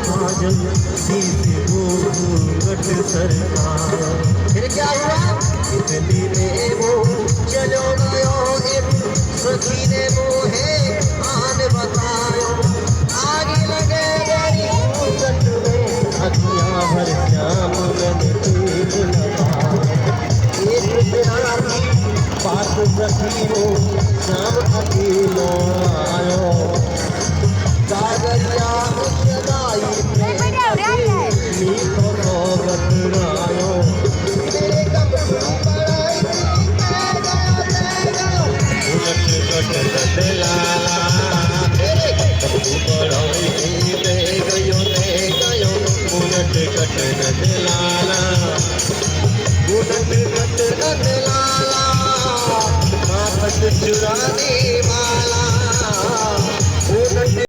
काजल सीधे वो घूंघट सरकाया। फिर क्या हुआ? इतनी में वो चलो गयो एक सखी ने मोहे आन बतायो। आगे लगे मेरी घूंघट में अखियां भर श्याम मैंने तेज लगाया। एक प्यारी बात सखी हो श्याम अकेलो आयो। कागरिया सदाई मीठो तो बतरायो। मेरे कपड़ू बड़ाई उलट कट लाला। मेरे कपड़ू बड़ाई दे गयो उलट कट लाला। उलट कट लाला माफत चुरानी